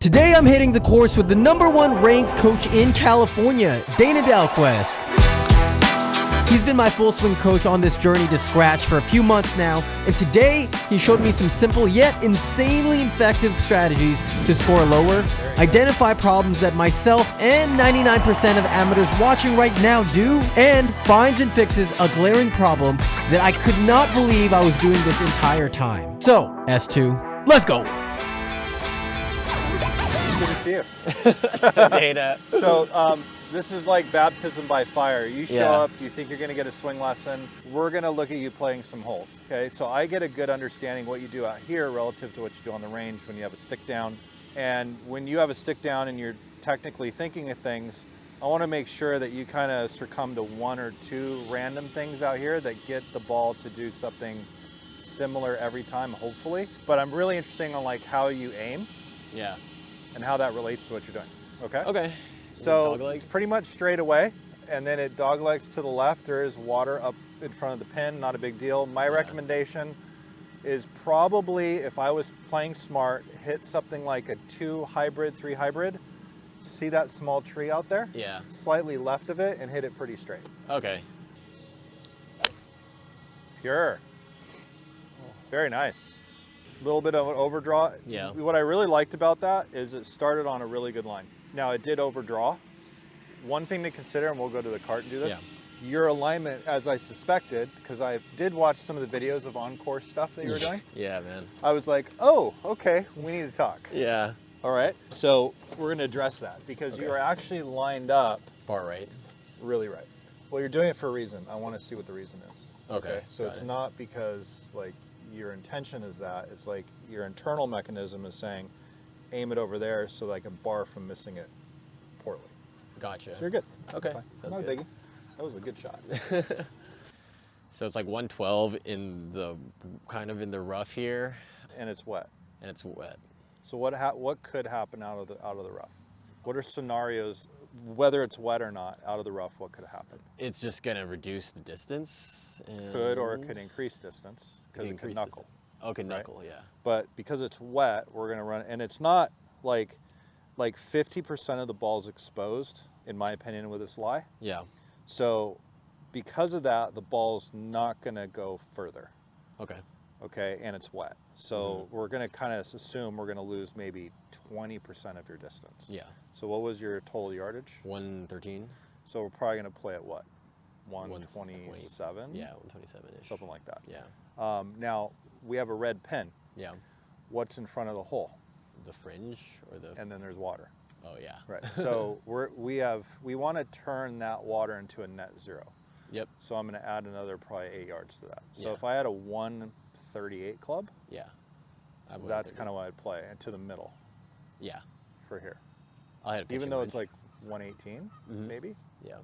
Today I'm hitting the course with the #1 ranked coach in California, Dana Dalquist. He's been my full swing coach on this journey to scratch for a few months now, and today he showed me some simple yet insanely effective strategies to score lower, identify problems that myself and 99% of amateurs watching right now do, and finds and fixes a glaring problem that I could not believe I was doing this entire time. So, S2, let's go. Good to see you. Data. So this is like baptism by fire. You show up, you think you're going to get a swing lesson. We're going to look at you playing some holes. Okay, so I get a good understanding what you do out here relative to what you do on the range when you have a stick down. And when you have a stick down and you're technically thinking of things, I want to make sure that you kind of succumb to one or two random things out here that get the ball to do something similar every time, hopefully. But I'm really interested in like how you aim. Yeah. And how that relates to what you're doing. Okay? Okay. So it's pretty much straight away, and then it doglegs to the left. There is water up in front of the pin, not a big deal. My recommendation is probably, if I was playing smart, hit something like a 2 hybrid, 3 hybrid. See that small tree out there? Yeah. Slightly left of it and hit it pretty straight. Okay. Pure. Very nice. Little bit of an overdraw. Yeah. What I really liked about that is it started on a really good line. Now it did overdraw. One thing to consider, and we'll go to the cart and do this, your alignment, as I suspected, because I did watch some of the videos of on-course stuff that you were doing. Yeah, man. I was like, oh, okay, we need to talk. Yeah. All right, so we're gonna address that because you are actually lined up. Far right. Really right. Well, you're doing it for a reason. I wanna see what the reason is. Okay. So it's not because like, your intention is that. It's like your internal mechanism is saying, aim it over there so that I can bar from missing it poorly. Gotcha. So you're good. Okay. Not a biggie. That was a good shot. So it's like 112 in the kind of in the rough here, And it's wet. and it's wet. So what could happen out of the rough? What are scenarios, whether it's wet or not, out of the rough, what could happen? It's just gonna reduce the distance. And Could, or it could increase distance because it could knuckle. Okay, knuckle, yeah. But because it's wet, we're gonna run, and it's not like 50% of the ball's exposed, in my opinion, with this lie. Yeah. So because of that, the ball's not gonna go further. Okay. Okay, and it's wet. So we're gonna kind of assume we're gonna lose maybe 20% of your distance. Yeah. So what was your total yardage? 113. So we're probably gonna play at what? 127? Yeah, 127-ish. Something like that. Yeah. Now, we have a red pin. Yeah. What's in front of the hole? The fringe or the. And then there's water. Oh yeah. Right. So we want to turn that water into a net zero. Yep. So I'm going to add another probably 8 yards to that. So Yeah. if I had a 138 club, Yeah. that's kind of what I'd play, and to the middle Yeah. for here. I had a pitching Even though wedge. it's like 118, maybe. Yeah.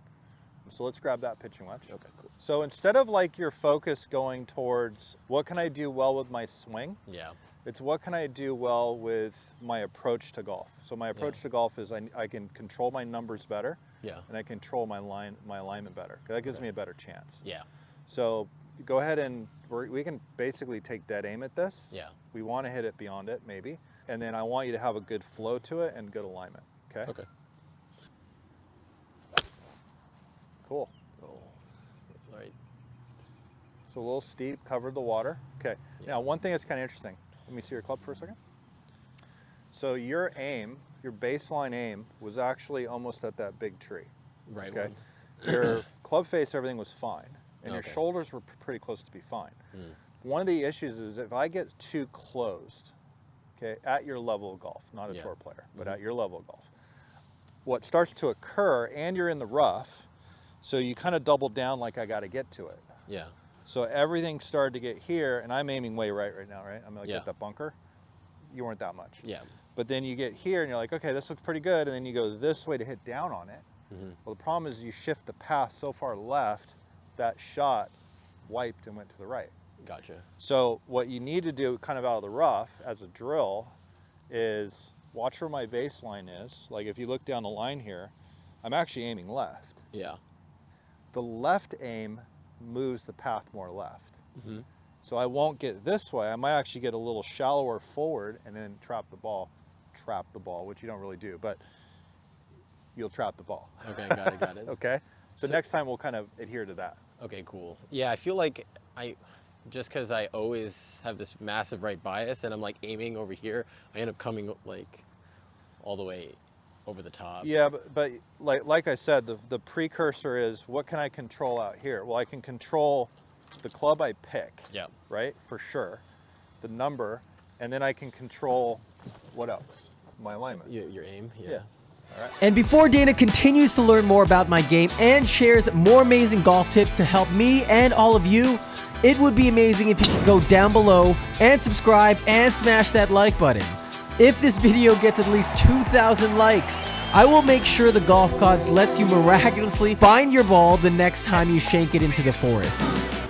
So let's grab that pitching wedge. Okay. Cool. So instead of like your focus going towards what can I do well with my swing, Yeah. it's what can I do well with my approach to golf. So my approach to golf is I can control my numbers better. Yeah. And I control my alignment better. That gives me a better chance. Yeah. So go ahead and we can basically take dead aim at this. Yeah. We want to hit it beyond it maybe. And then I want you to have a good flow to it and good alignment. Okay? Okay. Cool. Oh. All right. So a little steep, covered the water. Okay. Yeah. Now one thing that's kind of interesting. Let me see your club for a second. So your aim, your baseline aim was actually almost at that big tree. Right. Okay. Your club face, everything was fine. And your Okay. shoulders were pretty close to be fine. One of the issues is if I get too closed, okay, at your level of golf, not a tour player, but at your level of golf, what starts to occur, and you're in the rough, so you kind of double down like I got to get to it. Yeah. So everything started to get here, and I'm aiming way right now, right? I'm gonna get that bunker. You weren't that much. Yeah. But then you get here, and you're like, okay, this looks pretty good, and then you go this way to hit down on it. Well, the problem is you shift the path so far left, that shot wiped and went to the right. Gotcha. So what you need to do kind of out of the rough as a drill is watch where my baseline is. Like if you look down the line here, I'm actually aiming left. Yeah. The left aim moves the path more left. So I won't get this way. I might actually get a little shallower forward and then trap the ball trap the ball, which you don't really do, but you'll trap the ball. Okay, got it. Okay, so next time we'll kind of adhere to that. Okay, cool. Yeah, I feel like just because I always have this massive right bias and I'm like aiming over here, I end up coming like all the way over the top. Yeah, but like I said, the precursor is what can I control out here? Well, I can control the club I pick, Yeah. right, for sure, the number, and then I can control what else? My alignment. Your aim, Yeah. All right. And before Dana continues to learn more about my game and shares more amazing golf tips to help me and all of you, it would be amazing if you could go down below and subscribe and smash that like button. If this video gets at least 2,000 likes, I will make sure the Golf Gods lets you miraculously find your ball the next time you shank it into the forest.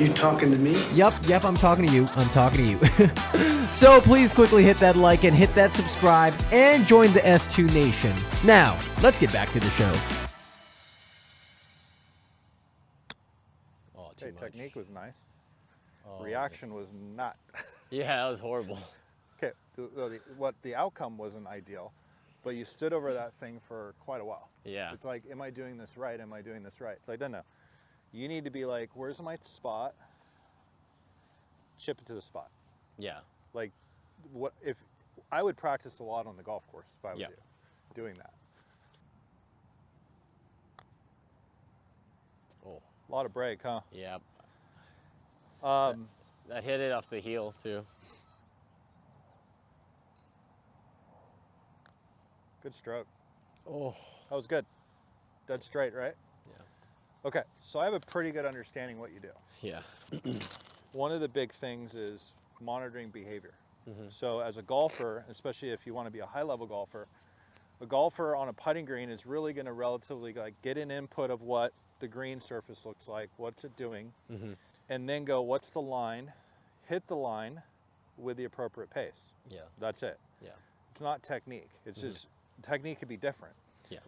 You talking to me? Yep, I'm talking to you. I'm talking to you. So please quickly hit that like and hit that subscribe and join the S2 Nation. Now, let's get back to the show. Oh, too Hey, much. technique was nice. Oh, Reaction was not. Yeah, that was horrible. Okay, the outcome wasn't ideal, but you stood over that thing for quite a while. Yeah. It's like, am I doing this right? Am I doing this right? It's like, no. You need to be like, where's my spot? Chip it to the spot. Yeah. Like, what if I would practice a lot on the golf course if I was Yeah. you, doing that. Oh. A lot of break, huh? Yeah. Um, That hit it off the heel too. Good stroke. Oh. That was good. Dead straight, right? Yeah. Okay, so I have a pretty good understanding what you do. Yeah. One of the big things is monitoring behavior. So as a golfer, especially if you want to be a high-level golfer, a golfer on a putting green is really going to relatively like get an input of what the green surface looks like, what's it doing, and then go, what's the line, hit the line with the appropriate pace. Yeah. That's it. Yeah. It's not technique. It's just, technique could be different. Yeah.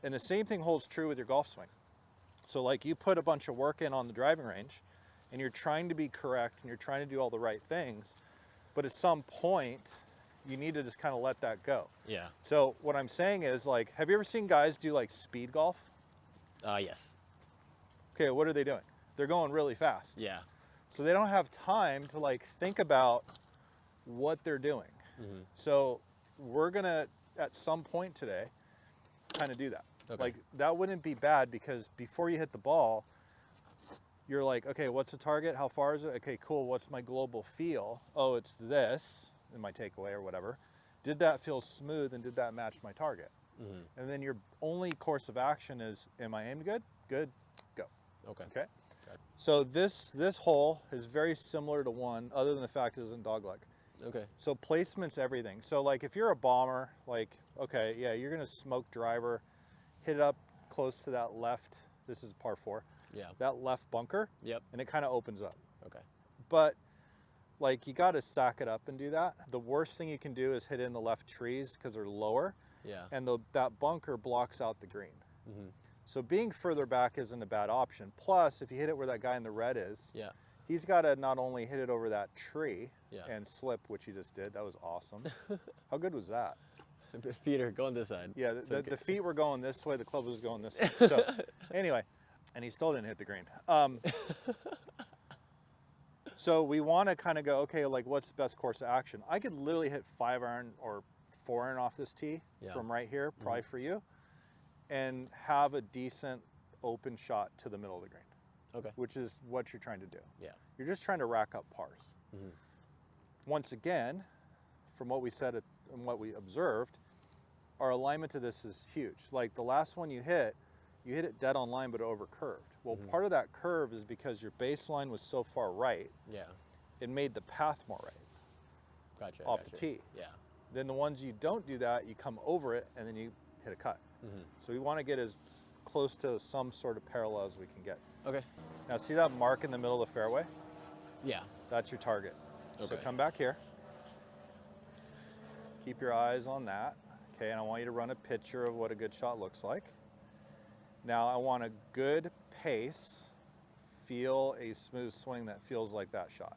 And the same thing holds true with your golf swing. So like you put a bunch of work in on the driving range and you're trying to be correct and you're trying to do all the right things, but at some point you need to just kind of let that go. Yeah. So what I'm saying is, like, have you ever seen guys do like speed golf? Yes. Okay, what are they doing? They're going really fast. Yeah. So they don't have time to like think about what they're doing. So we're gonna, at some point today, kind of do that. Okay. Like that wouldn't be bad because before you hit the ball, you're like, okay, what's the target? How far is it? Okay, cool. What's my global feel? Oh, it's this in my takeaway or whatever. Did that feel smooth and did that match my target? And then your only course of action is, am I aimed good? Good, go. Okay. Okay. So this hole is very similar to one, other than the fact it isn't dogleg. Okay. So placement's everything. So like if you're a bomber, like, okay, yeah, you're gonna smoke driver, hit it up close to that left, this is par 4, Yeah. that left bunker, Yep. and it kind of opens up. Okay. But like you gotta stack it up and do that. The worst thing you can do is hit in the left trees because they're lower, Yeah. and that bunker blocks out the green. So being further back isn't a bad option. Plus, if you hit it where that guy in the red is, Yeah. he's got to not only hit it over that tree Yeah. and slip, which he just did. That was awesome. How good was that? Peter, go on this side. Yeah, It's the okay. feet were going this way, the club was going this way. So anyway, and he still didn't hit the green. So we want to kind of go, okay, like what's the best course of action? I could literally hit 5-iron or 4-iron off this tee from right here, probably for you, and have a decent open shot to the middle of the green. Okay. Which is what you're trying to do. Yeah. You're just trying to rack up pars. Once again, from what we said and what we observed, our alignment to this is huge. Like the last one you hit it dead on line but over curved. Well, part of that curve is because your baseline was so far right, Yeah. it made the path more right Gotcha. off the gotcha. tee. Yeah. Then the ones you don't do that, you come over it and then you hit a cut. So we want to get as close to some sort of parallel as we can get. Okay. Now see that mark in the middle of the fairway? Yeah. That's your target. So Okay. come back here. Keep your eyes on that. Okay, and I want you to run a picture of what a good shot looks like. Now I want a good pace. Feel a smooth swing that feels like that shot.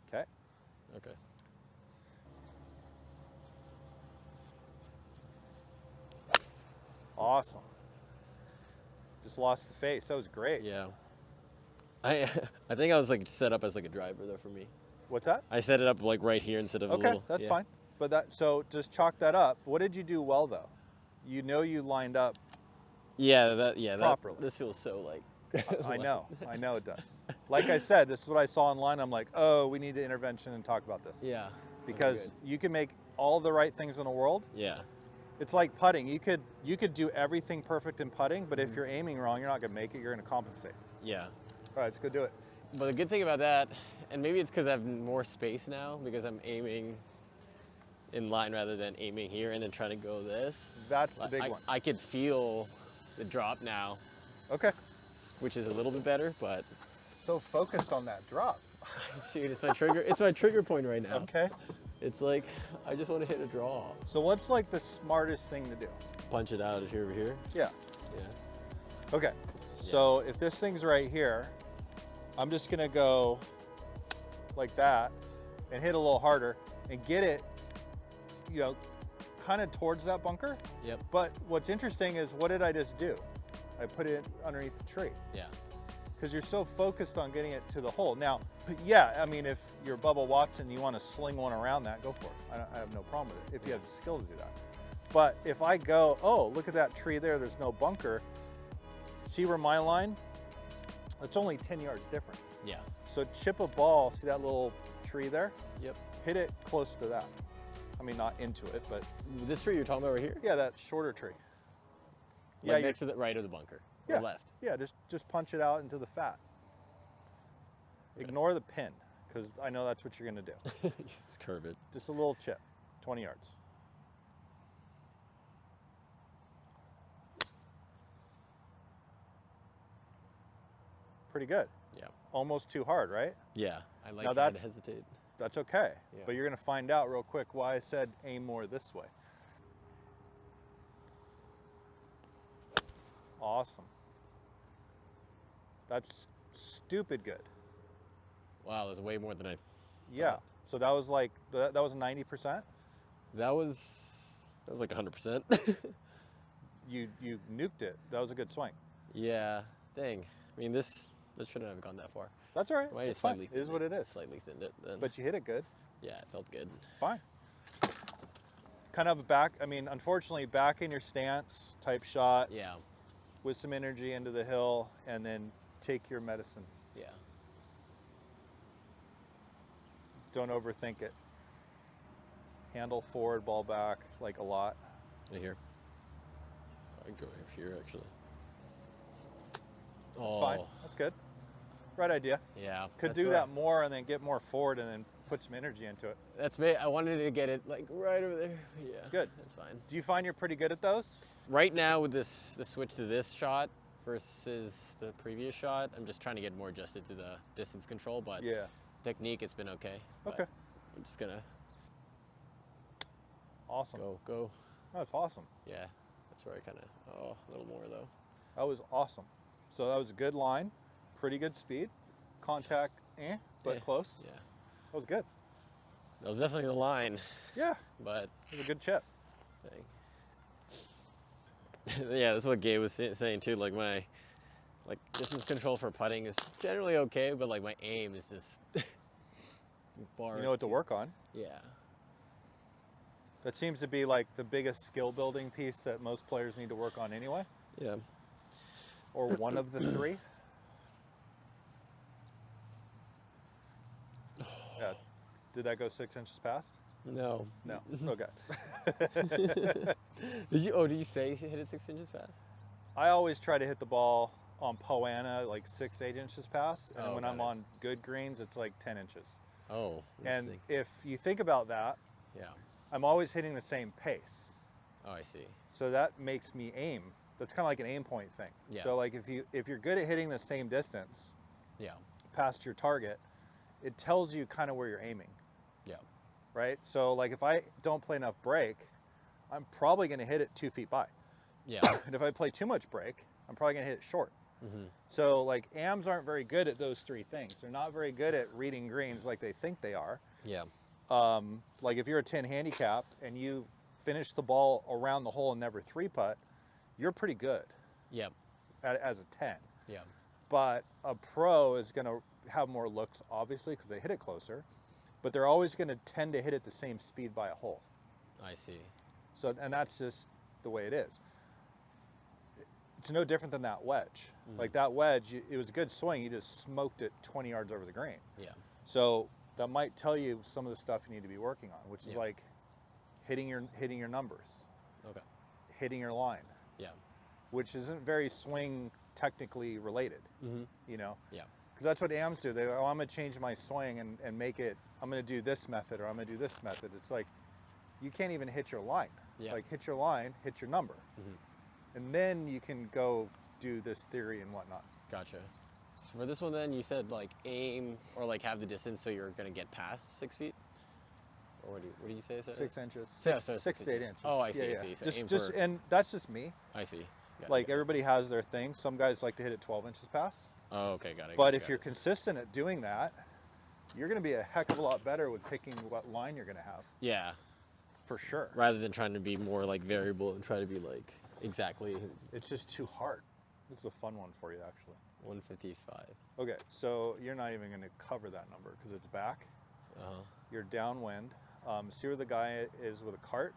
Okay? Okay. Awesome. Just lost the face. That was great. Yeah. I think I was like set up as like a driver though for me. What's that? I set it up like right here instead of a Okay, little. that's yeah. fine. But so just chalk that up. What did you do well though? You know you lined up. Yeah, properly. This feels so like. I know it does. Like I said, this is what I saw online. I'm like, oh, we need an intervention and talk about this. Yeah. Because you can make all the right things in the world. Yeah. It's like putting. You could do everything perfect in putting, but if you're aiming wrong, you're not gonna make it. You're gonna compensate. Yeah. All right, let's go do it. But the good thing about that, and maybe it's because I have more space now because I'm aiming in line rather than aiming here and then trying to go this. That's the big one. I could feel the drop now. Okay. Which is a little bit better, but So focused on that drop. shoot, it's my trigger. It's my trigger point right now. Okay. It's like I just want to hit a draw. So what's like the smartest thing to do? Punch it out here over here. Yeah. Yeah. Okay. So if this thing's right here, I'm just gonna go like that and hit a little harder and get it, kind of towards that bunker. Yep. But what's interesting is, what did I just do? I put it underneath the tree. Yeah. Because you're so focused on getting it to the hole. Now, yeah, I mean, if you're Bubba Watson, you want to sling one around that, go for it. I have no problem with it if you have the skill to do that. But if I go, oh, look at that tree there, there's no bunker. See where my line? It's only 10 yards difference. Yeah. So chip a ball, see that little tree there? Yep. Hit it close to that. I mean, not into it, but. This tree you're talking about right here? Yeah, that shorter tree. Like next to the right of the bunker. Yeah. Or left. Yeah, just punch it out into the fat. Ignore the pin, because I know that's what you're gonna do. Just curve it. Just a little chip, 20 yards. Pretty good. Yeah. Almost too hard, right? Yeah. I like Now to hesitate. That's okay. Yeah. But you're gonna find out real quick why I said aim more this way. Awesome. That's stupid good. Wow, that was way more than I Yeah. thought. So that was like, that was 90%? That was like 100%. You nuked it. That was a good swing. Yeah. Dang. I mean, this shouldn't have gone that far. That's all right. Might have It's fine. slightly It is what it is. Slightly thinned it then. But you hit it good. yeah, it felt good. Fine. Kind of a back, I mean, unfortunately, back in your stance type shot Yeah. with some energy into the hill, and then take your medicine. Yeah. Don't overthink it. Handle forward, ball back, like a lot. Right here. I can go up here actually. That's fine. That's good. Right idea. Yeah. Could that's do what that more and then get more forward and then put some energy into it. That's me. I wanted to get it like right over there. Yeah. It's good. That's fine. Do you find you're pretty good at those? Right now with the switch to this shot versus the previous shot, I'm just trying to get more adjusted to the distance control, but Yeah. technique it's been okay. But Okay. I'm just gonna Awesome. go. That's awesome. Yeah. That's where I kind of a little more though. That was awesome. So that was a good line, pretty good speed, contact, but Yeah. close. Yeah. That was good. That was definitely the line, Yeah, but it was a good chip. yeah, that's what Gabe was saying too. Like my distance control for putting is generally okay, but like my aim is just far. You know what to work on. Yeah. That seems to be like the biggest skill building piece that most players need to work on anyway, Yeah. or one of the three. Yeah. Did that go 6 inches past? No. No. Okay. Did you say you hit it 6 inches fast? I always try to hit the ball on Poana like 6, 8 inches past, and Oh, when got I'm it. on good greens, it's like 10 inches. Oh. And Interesting. if you think about that, Yeah. I'm always hitting the same pace. Oh, I see. So that makes me aim. That's kind of like an aim point thing. Yeah. So like if you're good at hitting the same distance Yeah. past your target, it tells you kind of where you're aiming, Yeah. right? So like if I don't play enough break, I'm probably going to hit it 2 feet by. Yeah. And if I play too much break, I'm probably going to hit it short. Mm-hmm. So like AMs aren't very good at those three things. They're not very good at reading greens like they think they are. Yeah. Like if you're a 10 handicap and you finish the ball around the hole and never 3-putt, you're pretty good Yep. as a 10. Yeah. But a pro is going to have more looks, obviously, because they hit it closer. But they're always going to tend to hit it the same speed by a hole. I see. So, and that's just the way it is. It's no different than that wedge. Like that wedge, it was a good swing. You just smoked it 20 yards over the green. Yeah. So that might tell you some of the stuff you need to be working on, which is like hitting your numbers, Okay. hitting your line, Yeah. which isn't very swing technically related. You know. Yeah. Because that's what AMs do. They go, oh, I'm going to change my swing and make it, I'm going to do this method or I'm going to do this method. It's like, you can't even hit your line. Yeah. Like hit your line, hit your number. And then you can go do this theory and whatnot. Gotcha. So for this one then, you said like aim or like have the distance so you're going to get past 6 feet? Or what do you say? 6 inches. Yeah, 6 to 8 inches. Oh, I see, Yeah, I yeah. see. So aim Just for- and that's just me. I see. Got Like it. everybody has their thing. Some guys like to hit it 12 inches past. Oh, okay, got it. But if you're consistent at doing that, you're going to be a heck of a lot better with picking what line you're going to have. Yeah. For sure. Rather than trying to be more like variable and try to be like exactly It's just too hard. This is a fun one for you, actually. 155. Okay, so you're not even going to cover that number because it's back. You're downwind. See where the guy is with a cart?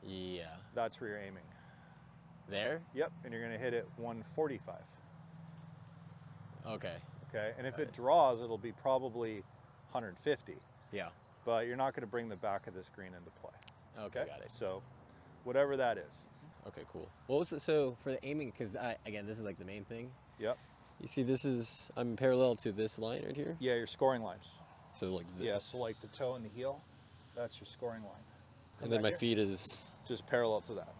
Yeah. That's where you're aiming. There? Yep, and you're going to hit it 145. Okay. Okay, and if it draws, it'll be probably 150. Yeah. But you're not going to bring the back of this green into play. Okay, got it. So, whatever that is. Okay, cool. What was it? So for the aiming, because again, this is like the main thing. Yep. You see, I'm parallel to this line right here. Yeah, your scoring lines. So like this. Yeah, so like the toe and the heel, that's your scoring line. And then my feet is. Just parallel to that.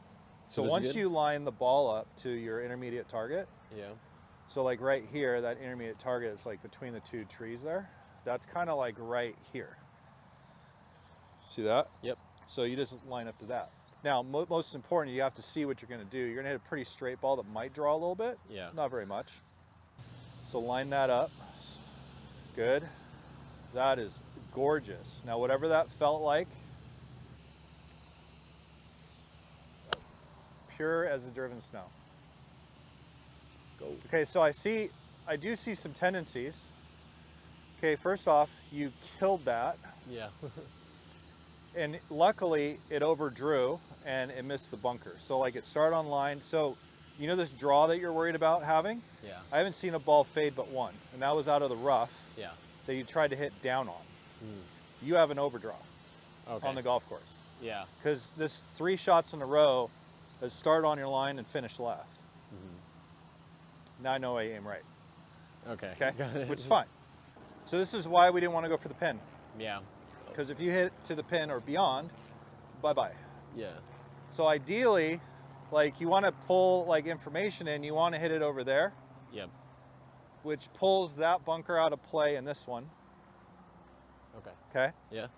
So this is once good? you line the ball up to your intermediate target, Yeah. so like right here, that intermediate target is like between the two trees there. That's kind of like right here. See that? Yep. So you just line up to that. Now, most important, you have to see what you're going to do. You're going to hit a pretty straight ball that might draw a little bit. Yeah. Not very much. So line that up. Good. That is gorgeous. Now, whatever that felt like, pure as the driven snow. Go. Okay, so I do see some tendencies. Okay, first off, you killed that. Yeah. And luckily, it overdrew and it missed the bunker. So like it started on line. So you know this draw that you're worried about having? Yeah. I haven't seen a ball fade but one. And that was out of the rough Yeah. that you tried to hit down on. You have an overdraw Okay. on the golf course. Yeah. Because this 3 shots in a row has started on your line and finished left. Now I know I aim right. Okay. Okay? Got it. Which is fine. So this is why we didn't want to go for the pin. Yeah. Because if you hit to the pin or beyond, bye-bye. Yeah. So ideally, like you want to pull like information in, you want to hit it over there, Yep. which pulls that bunker out of play in this one. Okay. Okay. Yeah.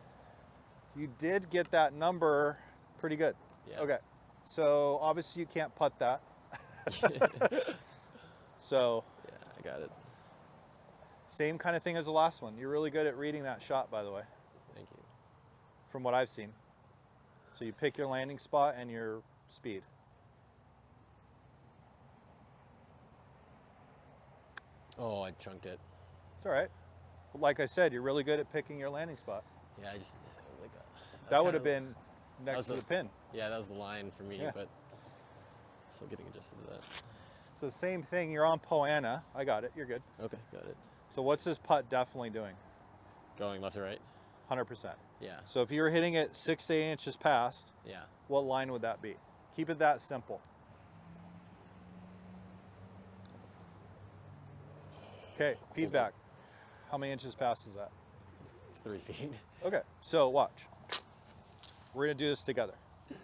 You did get that number pretty good. Yeah. Okay. So obviously you can't putt that. So Yeah, I got it. same kind of thing as the last one. You're really good at reading that shot, by the way, Thank you. from what I've seen. So you pick your landing spot and your speed. Oh, I chunked it. It's all right. But like I said, you're really good at picking your landing spot. Yeah, I just like That would have been next was to a- the pin. Yeah, that was the line for me, Yeah. but still getting adjusted to that. So same thing, you're on Poana. I got it, you're good. Okay, got it. So what's this putt definitely doing? Going left to right. 100%. Yeah. So if you were hitting it 6 to 8 inches past, Yeah. what line would that be? Keep it that simple. Okay, feedback. How many inches past is that? It's 3 feet. Okay, so watch. We're gonna do this together.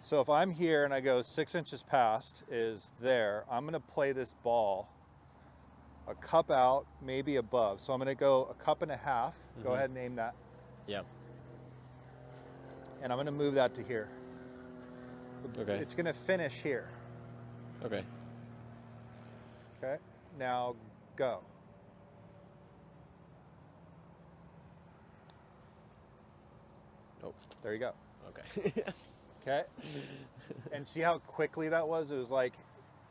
So if I'm here and I go 6 inches past is there, I'm gonna play this ball a cup out, maybe above. So I'm gonna go a cup and a half. Go ahead and aim that. Yep. And I'm gonna move that to here. Okay. It's gonna finish here. Okay. Okay, now go. Oh. There you go. Okay. Okay. And see how quickly that was? It was like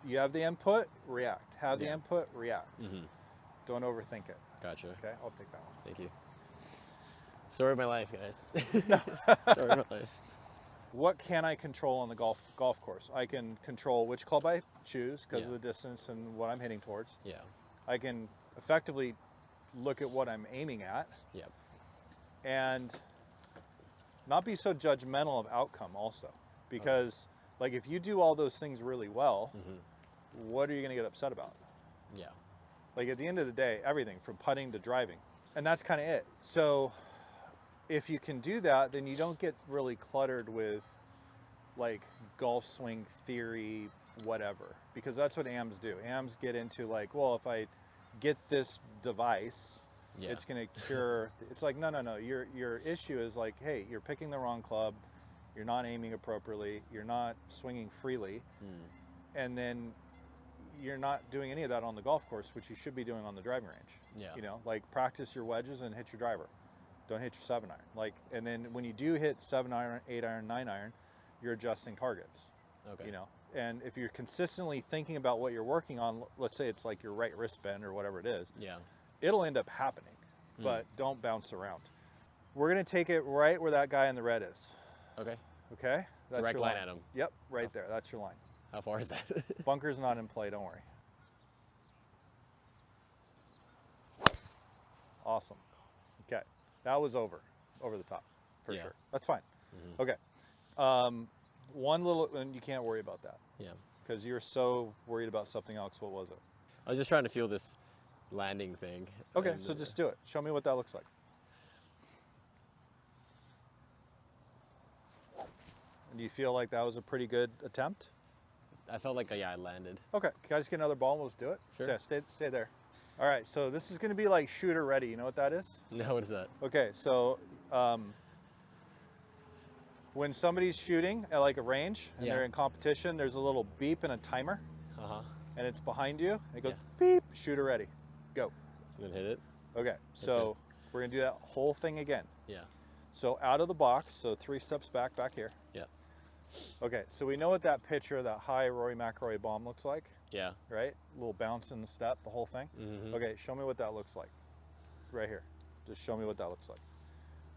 You have the input, react. Have the Yeah. input, react. Mm-hmm. Don't overthink it. Gotcha. Okay, I'll take that one. Thank you. Story of my life, guys. Story of my life. What can I control on the golf course? I can control which club I choose because of the distance and what I'm hitting towards. Yeah. I can effectively look at what I'm aiming at Yep. and not be so judgmental of outcome also. Because like if you do all those things really well, what are you gonna get upset about? Yeah. Like at the end of the day, everything from putting to driving. And that's kind of it. So if you can do that, then you don't get really cluttered with like golf swing theory, whatever, because that's what AMs do. AMs get into like, well, if I get this device, it's going to cure. It's like, no. Your issue is like, hey, you're picking the wrong club. You're not aiming appropriately. You're not swinging freely. And then you're not doing any of that on the golf course, which you should be doing on the driving range. Yeah. You know, like practice your wedges and hit your driver. Don't hit your 7-iron. Like, and then when you do hit 7-iron, 8-iron, 9-iron, you're adjusting targets. Okay. You know, and if you're consistently thinking about what you're working on, let's say it's like your right wrist bend or whatever it is, it'll end up happening, but don't bounce around. We're going to take it right where that guy in the red is. Okay. Okay? That's Direct your line at him. Yep, right there. That's your line. How far is that? Bunker's not in play, don't worry. Awesome. Okay. That was over the top, for sure. That's fine. Okay. One little, and you can't worry about that. Yeah. Because you're so worried about something else. What was it? I was just trying to feel this landing thing. Okay, and, so just do it. Show me what that looks like. And do you feel like that was a pretty good attempt? I felt like, I landed. Okay, can I just get another ball and let's do it? Sure. Yeah, stay there. All right, so this is gonna be like shooter ready. You know what that is? No, what is that? Okay, so when somebody's shooting at like a range and they're in competition, there's a little beep and a timer, and it's behind you. And it goes beep, shooter ready, go. And then hit it? Okay, so we're gonna do that whole thing again. Yeah. So out of the box, so 3 steps back here. Yeah. Okay, so we know what that picture, that high Rory McIlroy bomb looks like. Yeah. Right? A little bounce in the step, the whole thing. Okay, show me what that looks like. Right here. Just show me what that looks like.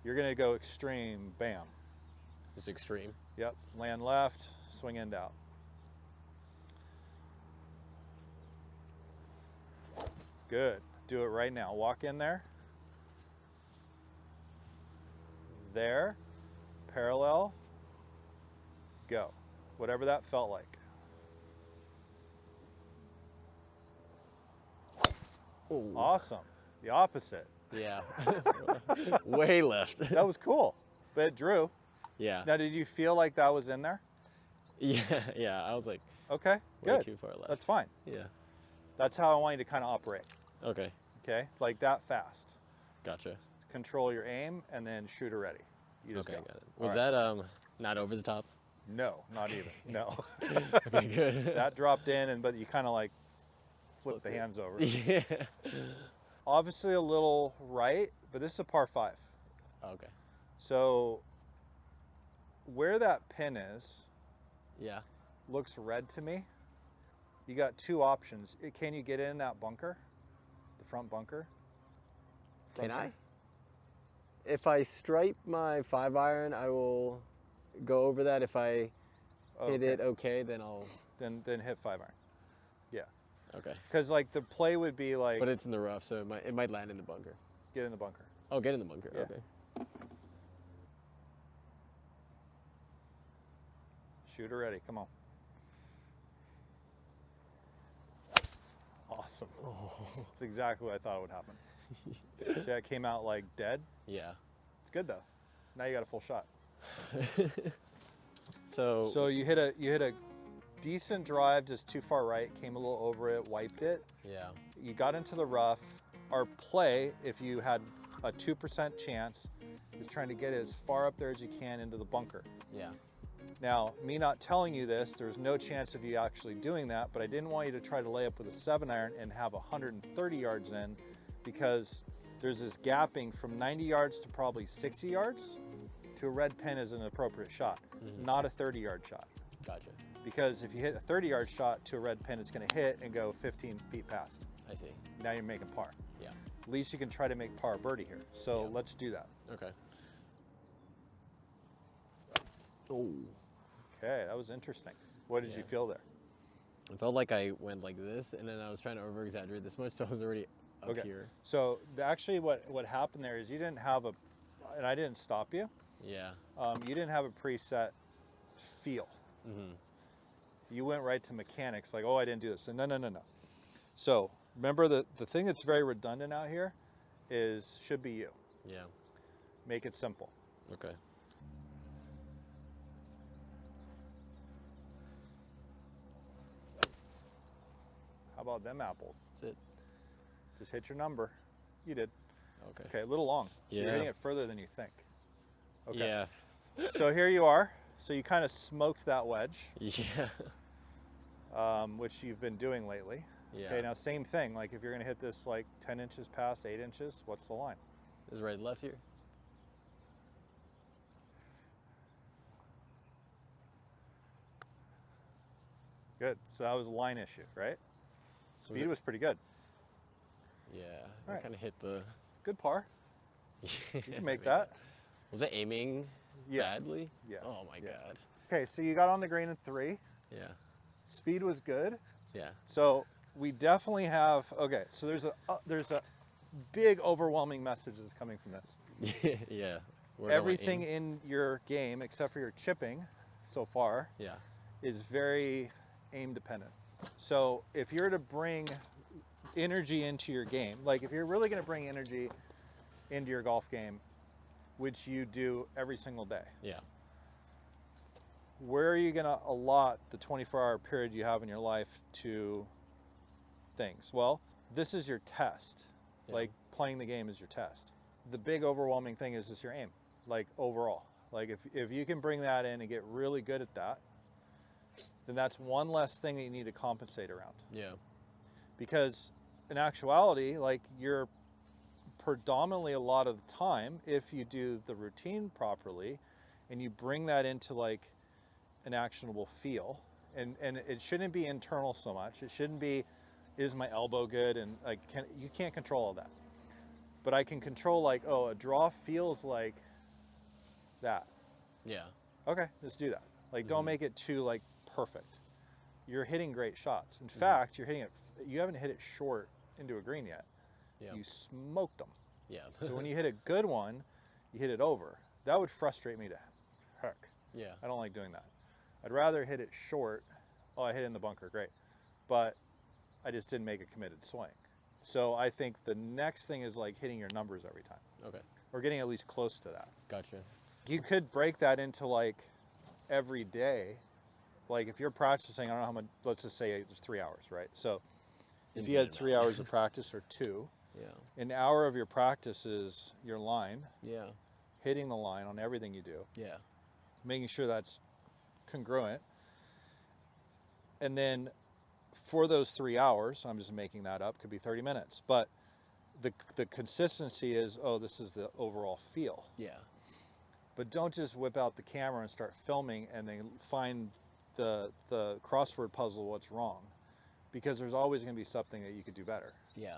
You're gonna go extreme, bam. Just extreme. Yep, land left, swing end out. Good, do it right now. Walk in there. There, parallel, go. Whatever that felt like. Ooh. Awesome, the opposite. Yeah. Way left. That was cool, but it drew. Yeah. Now, did you feel like that was in there? Yeah, I was like, okay, way good. too far left. That's fine. Yeah. That's how I want you to kind of operate. Okay. Okay, like that fast. Gotcha. Control your aim and then shooter ready. You just Okay, go. got it. Was that not over the top? No, not even. No. Okay, good. That dropped in, but you kind of like flip the hands over. Yeah. Obviously a little right, but this is a par 5. Okay. So where that pin is, looks red to me. You got 2 options. Can you get in that bunker? The front bunker? Can I? If I stripe my 5-iron, I will go over that. If I hit it okay, then I'll... Then hit 5-iron. Yeah. Okay. Because like the play would be like... But it's in the rough, so it might land in the bunker. Get in the bunker. Oh, get in the bunker. Yeah. Okay. Shooter ready. Come on. Awesome. That's exactly what I thought would happen. See, that came out like dead. Yeah. It's good though. Now you got a full shot. So you hit a decent drive, just too far right. Came a little over it, wiped it. Yeah. You got into the rough. Our play, if you had a 2% chance, is trying to get it as far up there as you can into the bunker. Yeah. Now, me not telling you this, there's no chance of you actually doing that, but I didn't want you to try to lay up with a 7-iron and have 130 yards in, because there's this gapping from 90 yards to probably 60 yards to a red pin is an appropriate shot, not a 30-yard shot. Gotcha. Because if you hit a 30-yard shot to a red pin, it's going to hit and go 15 feet past. I see. Now you're making par. Yeah. At least you can try to make par birdie here. So let's do that. Okay. Oh. Okay, that was interesting. What did you feel there? I felt like I went like this, and then I was trying to over-exaggerate this much, so I was already up here. So actually what happened there is you didn't have and I didn't stop you. Yeah. You didn't have a preset feel. Mm-hmm. You went right to mechanics, like, oh, I didn't do this. And no. So remember the thing that's very redundant out here should be you. Yeah. Make it simple. Okay. How about them apples? That's it. Just hit your number. You did. Okay. Okay, a little long. So you're Yeah. hitting it further than you think. Okay. Yeah. So here you are. So you kind of smoked that wedge, Yeah. which you've been doing lately. Yeah. Okay, now same thing. Like if you're going to hit this like 10 inches past 8 inches, what's the line? Is right left here? Good. So that was a line issue, right? Speed it- was pretty good. Yeah. I Alright. kind of hit the. Good par. You You can make that. Was it aiming badly? Yeah. Oh my Yeah. God. Okay, so you got on the green in 3. Yeah. Speed was good. Yeah. So we definitely have. Okay, so there's a big overwhelming message that's coming from this. Yeah. Where do I Everything aim? in your game, except for your chipping, so far, Yeah. is very aim dependent. So if you're to bring energy into your game, like if you're really going to bring energy into your golf game, which you do every single day, Yeah. where are you going to allot the 24-hour period you have in your life to things? Well, this is your test. Yeah. Like playing the game is your test. The big overwhelming thing is just your aim, like overall. Like if you can bring that in and get really good at that, then that's one less thing that you need to compensate around. Yeah. Because in actuality, like you're predominantly a lot of the time, if you do the routine properly and you bring that into like an actionable feel, and it shouldn't be internal so much. It shouldn't be, is my elbow good? And like, you can't control all that. But I can control like, oh, a draw feels like that. Yeah. Okay, let's do that. Like, don't make it too like perfect. You're hitting great shots. In fact, you're hitting it. You haven't hit it short into a green yet. Yeah. You smoked them. Yeah. So when you hit a good one, you hit it over. That would frustrate me to heck. Yeah. I don't like doing that. I'd rather hit it short. Oh, I hit it in the bunker, great. But I just didn't make a committed swing. So I think the next thing is like hitting your numbers every time, Okay. or getting at least close to that. Gotcha. You could break that into like every day. Like if you're practicing, I don't know how much, let's just say it's 3 hours, right? So if you had 3 hours of practice or 2, Yeah. an hour of your practice is your line, Yeah. hitting the line on everything you do, Yeah. making sure that's congruent. And then for those 3 hours, I'm just making that up, could be 30 minutes, but the consistency is, oh, this is the overall feel. Yeah. But don't just whip out the camera and start filming and then find the crossword puzzle what's wrong, because there's always going to be something that you could do better. Yeah.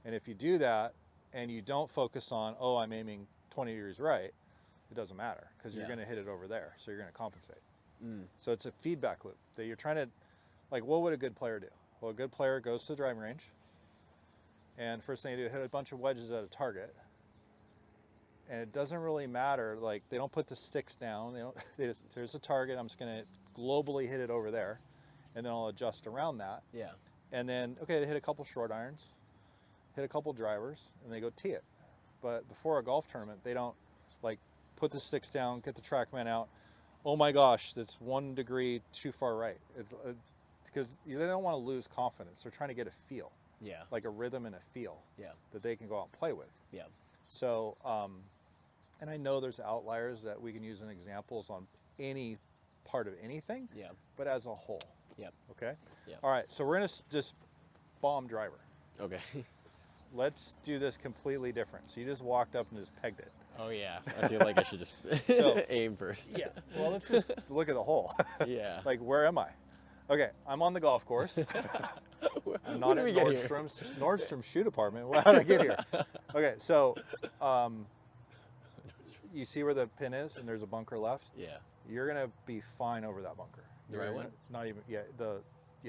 And if you do that and you don't focus on, oh, I'm aiming 20 degrees right, it doesn't matter, because you're Yeah. going to hit it over there, so you're going to compensate. Mm. So it's a feedback loop that you're trying to, like, what would a good player do? Well, a good player goes to the driving range, and first thing they do, hit a bunch of wedges at a target. And it doesn't really matter, like, they don't put the sticks down. There's a target, I'm just going to globally hit it over there, and then I'll adjust around that. Yeah. And then, okay, they hit a couple short irons, hit a couple drivers, and they go tee it. But before a golf tournament, they don't, like, put the sticks down, get the TrackMan out. Oh my gosh, that's 1 degree too far right. Because they don't want to lose confidence. They're trying to get a feel, Yeah. like a rhythm and a feel Yeah. that they can go out and play with. Yeah. So, and I know there's outliers that we can use in examples on any part of anything, Yeah. but as a whole, Yeah. okay? Yeah. All right, so we're going to just bomb driver. Okay. Let's do this completely different. So you just walked up and just pegged it. Oh yeah. I feel like I should just So- aim first. Well, let's just look at the hole. Yeah. Like, where am I? Okay, I'm on the golf course. I'm not at did we get here? Nordstrom's shoe department. How did I get here? Okay, so you see where the pin is, and there's a bunker left. Yeah. You're gonna be fine over that bunker. The right one? Not even. Yeah,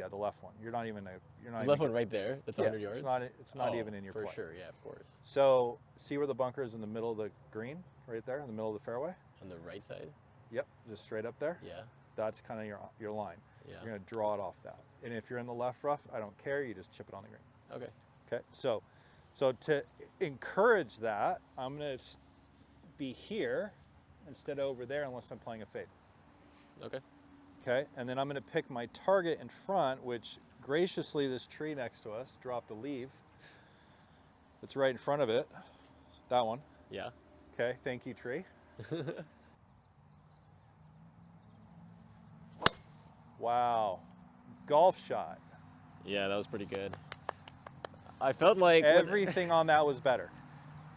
the left one. You're not even. The left one right there. That's 100 yards. It's not even in your play. For sure. Yeah, of course. So see where the bunker is in the middle of the green, right there, in the middle of the fairway. On the right side. Yep, just straight up there. Yeah. That's kind of your line. Yeah. You're gonna draw it off that. And if you're in the left rough, I don't care. You just chip it on the green. Okay. Okay. So to encourage that, I'm gonna be here instead of over there, unless I'm playing a fade. Okay. Okay. And then I'm gonna pick my target in front, which graciously this tree next to us dropped a leaf. It's right in front of it. That one. Yeah. Okay. Thank you, tree. Wow. Golf shot. Yeah, that was pretty good. I felt like Everything on that was better.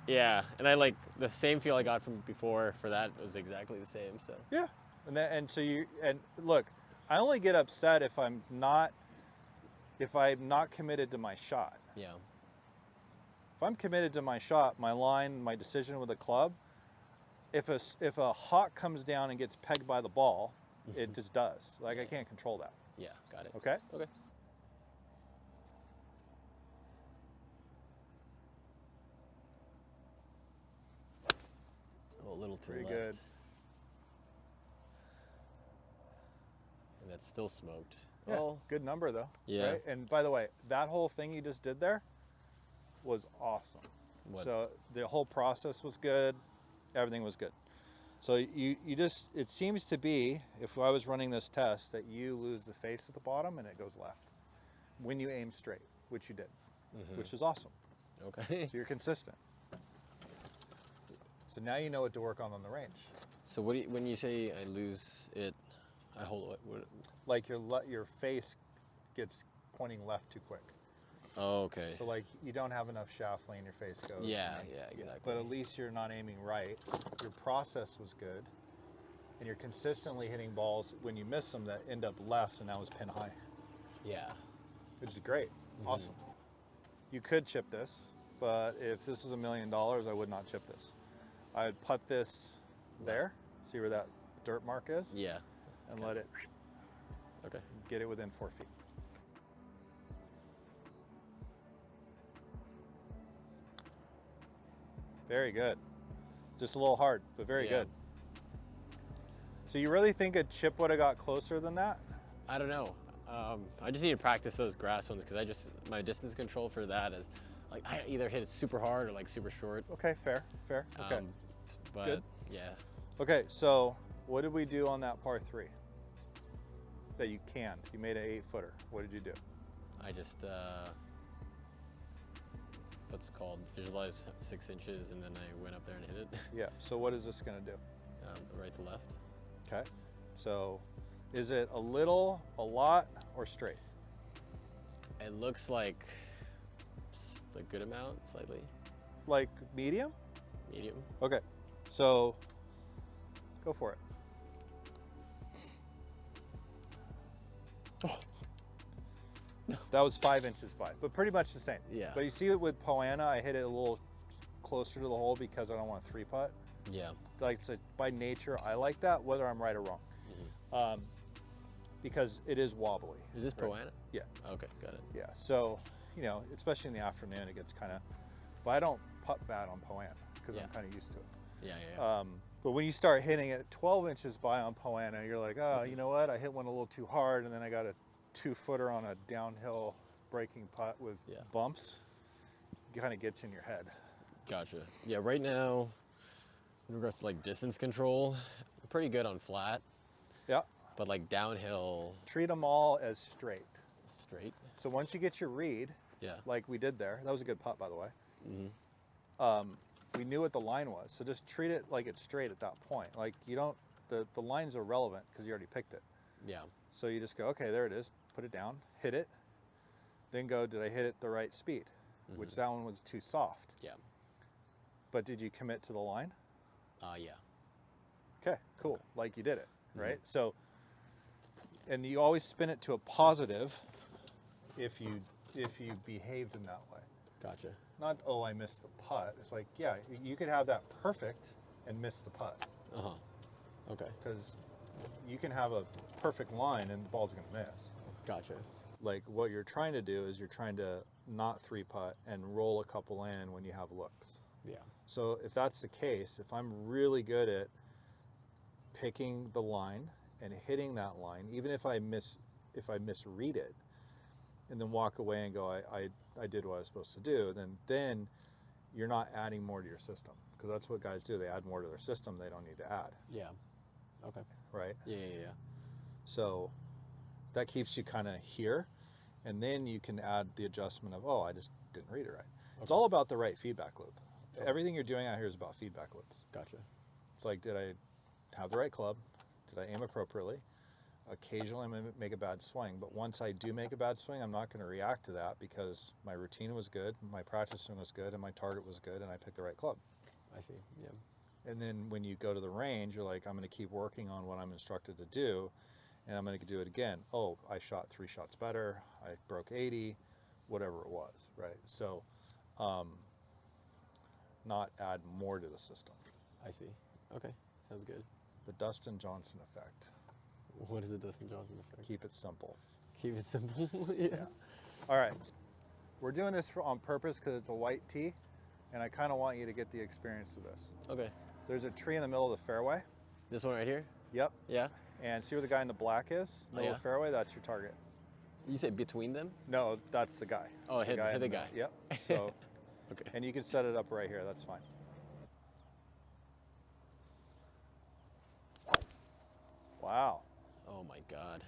Yeah, and I like the same feel I got from before for that was exactly the same. So Yeah. And look, I only get upset if I'm not committed to my shot. yeah, If I'm committed to my shot, my line, my decision with the club, if a hawk comes down and gets pegged by the ball, it just does. Like I can't control that. yeah, got it. Okay? Okay. Oh, a little to the Pretty left. good. And that's still smoked. Yeah, Oh, good number though. Yeah. Right? And by the way, that whole thing you just did there was awesome. What? So the whole process was good. Everything was good. So you just, it seems to be, if I was running this test, that you lose the face at the bottom and it goes left when you aim straight, which you did, which is awesome. okay. So you're consistent. So now you know what to work on the range. So what do you, when you say I lose it, I hold what? Like your face gets pointing left too quick. Oh, okay. So like you don't have enough shaft lane, your face goes. Yeah, yeah, exactly. But at least you're not aiming right. Your process was good. And you're consistently hitting balls when you miss them that end up left, and that was pin high, Yeah. which is great. Awesome. You could chip this, but if this is $1 million, I would not chip this. I'd putt this there, see where that dirt mark is, Yeah. and let it Okay. get it within 4 feet. Very good. Just a little hard, but very Yeah. good. So you really think a chip would have got closer than that? I don't know. I just need to practice those grass ones because my distance control for that is like I either hit it super hard or like super short. Okay, fair. Okay. But Good. yeah. Okay, so what did we do on that par 3? That you can't. You made an 8-footer. What did you do? I just what's it called? Visualize 6 inches and then I went up there and hit it. Yeah, so what is this gonna do? Right to left. Okay, so is it a little, a lot, or straight? It looks like a good amount, slightly Like medium? medium. Okay, so go for it. That was 5 inches by, but pretty much the same. Yeah. But you see it with Poana, I hit it a little closer to the hole because I don't want a 3-putt. Yeah. Like I said, by nature, I like that, whether I'm right or wrong. Because it is wobbly. Is this right? Poana? Yeah. Okay, got it. Yeah. So, you know, especially in the afternoon, it gets kind of, but I don't putt bad on Poana because Yeah. I'm kind of used to it. Yeah. But when you start hitting it 12 inches by on Poana, you're like, oh, you know what? I hit one a little too hard, and then I got a 2-footer on a downhill breaking putt with Yeah. bumps. It kind of gets in your head. Gotcha. Yeah, right now, in regards to like distance control, I'm pretty good on flat, Yeah. but like downhill, Treat them all as straight. straight. So once you get your read, Yeah. like we did there, that was a good putt, by the way. Mm-hmm. We knew what the line was, so just treat it like it's straight at that point. Like you don't, the line's irrelevant because you already picked it. Yeah. So you just go, okay, there it is. Put it down, hit it, then go, did I hit it the right speed? Which that one was too soft. Yeah. But did you commit to the line? Yeah. Okay, cool. Like you did it, right? So And you always spin it to a positive if you behaved in that way. Gotcha. Not, oh, I missed the putt. It's like, yeah, you could have that perfect and miss the putt. Uh-huh. Okay. Because you can have a perfect line and the ball's going to miss. Gotcha. Like what you're trying to do is you're trying to not 3-putt and roll a couple in when you have looks. Yeah. So if that's the case, if I'm really good at picking the line and hitting that line, even if I misread it, and then walk away and go, I did what I was supposed to do, then you're not adding more to your system, because that's what guys do. They add more to their system they don't need to add. Yeah. Okay. Right? Yeah. So that keeps you kind of here, and then you can add the adjustment of, oh, I just didn't read it right. Okay. It's all about the right feedback loop. Okay. Everything you're doing out here is about feedback loops. Gotcha. It's like, did I have the right club? Did I aim appropriately? Occasionally I may make a bad swing, but once I do make a bad swing, I'm not going to react to that because my routine was good, my practice swing was good, and my target was good, and I picked the right club. I see, yeah. And then when you go to the range, you're like, I'm going to keep working on what I'm instructed to do, and I'm going to do it again. Oh, I shot 3 shots better, I broke 80, whatever it was, right? So not add more to the system. I see. Okay, sounds good. The Dustin Johnson effect. What is the Dustin Johnson effect? Keep it simple. Keep it simple. Yeah. All right. We're doing this on purpose because it's a white tee, and I kind of want you to get the experience of this. Okay. So there's a tree in the middle of the fairway. This one right here? Yep. Yeah. And see where the guy in the black is? Middle of the fairway, that's your target. You said between them? No, that's the guy. Oh, hit the guy. Yep. So, okay. And you can set it up right here. That's fine. Wow. Oh my God.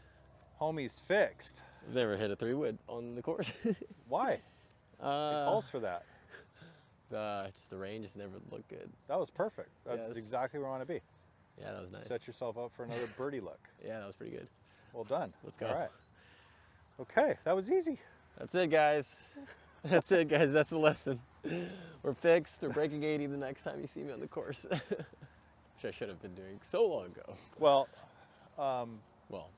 Homie's fixed. I've never hit a 3-wood on the course. Why? It calls for that. Just the range just never looked good. That was perfect. That's exactly where I want to be. Yeah, that was nice. Set yourself up for another birdie look. Yeah, that was pretty good. Well done. Let's go. All right. Okay, that was easy. That's it, guys. That's it, guys. That's the lesson. We're fixed. We're breaking 80 the next time you see me on the course. Which I should have been doing so long ago. Well, well,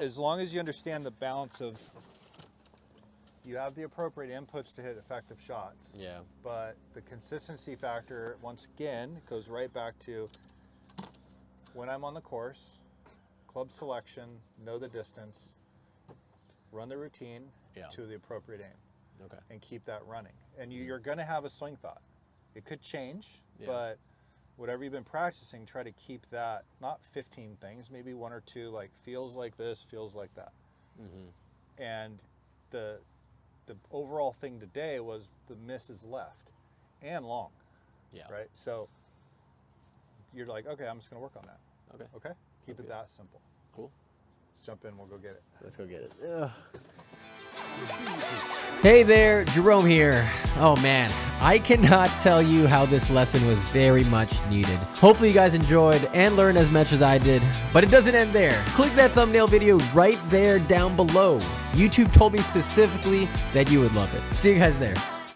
as long as you understand the balance of, you have the appropriate inputs to hit effective shots. Yeah. But the consistency factor, once again, goes right back to when I'm on the course, club selection, know the distance, run the routine to the appropriate aim. Okay. And keep that running. And you're going to have a swing thought. It could change, but whatever you've been practicing, try to keep that, not 15 things, maybe 1 or 2, like feels like this, feels like that. Mm-hmm. And the overall thing today was the misses left and long. Yeah. Right? So you're like, okay, I'm just going to work on that. Okay. Okay? Keep it that simple. Cool. Let's jump in, we'll go get it. Let's go get it. Ugh. Hey there, Jerome here. Oh man, I cannot tell you how this lesson was very much needed. Hopefully you guys enjoyed and learned as much as I did, but it doesn't end there. Click that thumbnail video right there down below. YouTube told me specifically that you would love it. See you guys there.